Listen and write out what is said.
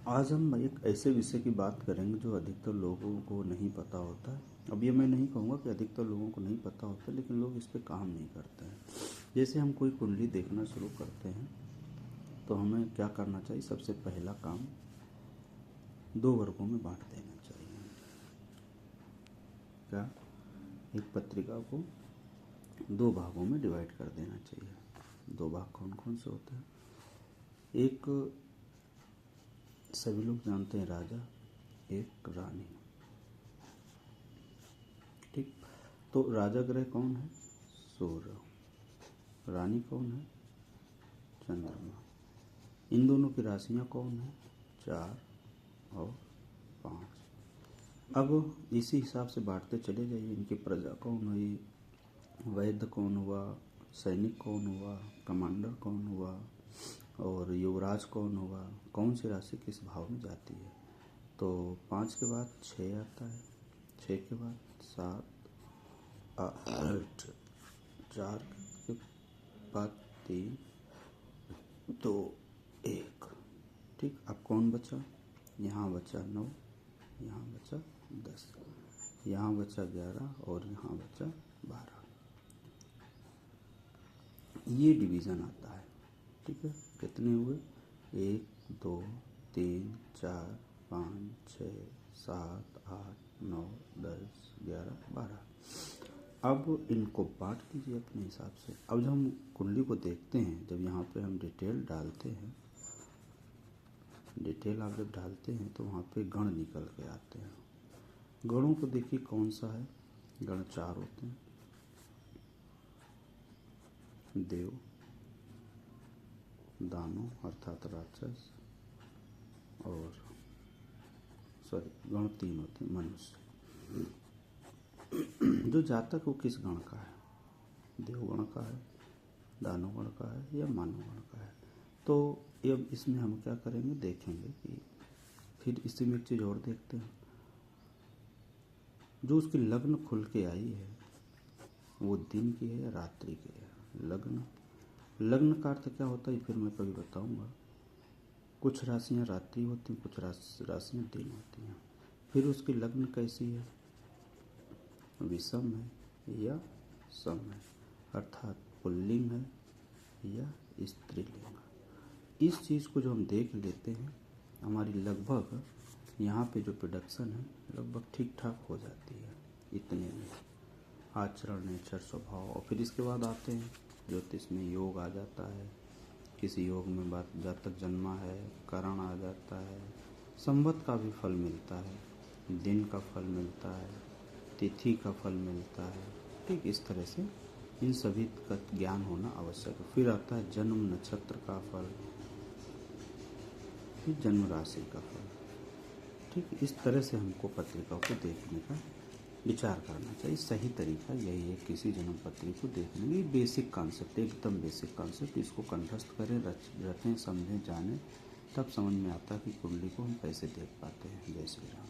आज हम एक ऐसे विषय की बात करेंगे जो अधिकतर लोगों को नहीं पता होता है। अब ये मैं नहीं कहूँगा कि अधिकतर लोगों को नहीं पता होता, लेकिन लोग इस पे काम नहीं करते हैं। जैसे हम कोई कुंडली देखना शुरू करते हैं तो हमें क्या करना चाहिए? सबसे पहला काम 2 वर्गों में बांट देना चाहिए। क्या? एक पत्रिका को 2 भागों में डिवाइड कर देना चाहिए। 2 भाग कौन कौन से होते हैं? एक सभी लोग जानते हैं, राजा, एक रानी। ठीक, तो राजा ग्रह कौन है? सूर्य। रानी कौन है? चंद्रमा। इन दोनों की राशियां कौन है? 4 और 5। अब इसी हिसाब से बांटते चले जाइए। इनकी प्रजा कौन हुई? वैद्य कौन हुआ? सैनिक कौन हुआ? कमांडर कौन हुआ? और युवराज कौन हुआ? कौन सी राशि किस भाव में जाती है? तो 5 के बाद 6 आता है, 6 के बाद 7, 8, 4 के बाद 3, 2, 1। ठीक, अब कौन बचा? यहाँ बचा 9, यहाँ बचा 10, यहाँ बचा 11 और यहाँ बचा 12। ये डिवीज़न आता है। ठीक है, कितने हुए? 1, 2, 3, 4, 5, 6, 7, 8, 9, 10, 11, 12। अब इनको बांट दीजिए अपने हिसाब से। अब जब हम कुंडली को देखते हैं, जब यहाँ पे हम डिटेल डालते हैं, डिटेल आप जब डालते हैं तो वहाँ पे गण निकल के आते हैं। गणों को देखिए कौन सा है? गण 4 होते हैं। देव, दानव अर्थात राक्षस, और गण 3 होते हैं, मनुष्य। जो जातक वो किस गण का है? देवगण का है, दानव गण का है या मानव गण का है? तो अब इसमें हम क्या करेंगे, देखेंगे कि फिर इसी में एक चीज़ और देखते हैं। जो उसकी लग्न खुल के आई है वो दिन की है या रात्रि की है? लग्न का अर्थ क्या होता है फिर मैं कभी बताऊंगा। कुछ राशियां रात्रि होती हैं, कुछ राशियां दिन होती हैं। फिर उसकी लग्न कैसी है? विषम है या सम है, अर्थात पुल्लिंग है या स्त्रीलिंग है। इस चीज़ को जो हम देख लेते हैं, हमारी लगभग यहाँ पे जो प्रोडक्शन है लगभग ठीक ठाक हो जाती है। इतने में आचरण, नेचर, स्वभाव। और फिर इसके बाद आते हैं ज्योतिष में योग आ जाता है। किसी योग में बात जातक जन्मा है, करण आ जाता है, संवत का भी फल मिलता है, दिन का फल मिलता है, तिथि का फल मिलता है। ठीक, इस तरह से इन सभी का ज्ञान होना आवश्यक है। फिर आता है जन्म नक्षत्र का फल, फिर जन्म राशि का फल। ठीक, इस तरह से हमको पत्रिकाओं को देखने का विचार करना चाहिए। सही तरीका यही है किसी जन्म पत्री को देखने में। बेसिक कॉन्सेप्ट, एकदम बेसिक कॉन्सेप्ट। इसको कंठस्थ करें, रटें, समझें, जानें, तब समझ में आता है कि कुंडली को हम कैसे देख पाते हैं। जय श्री राम।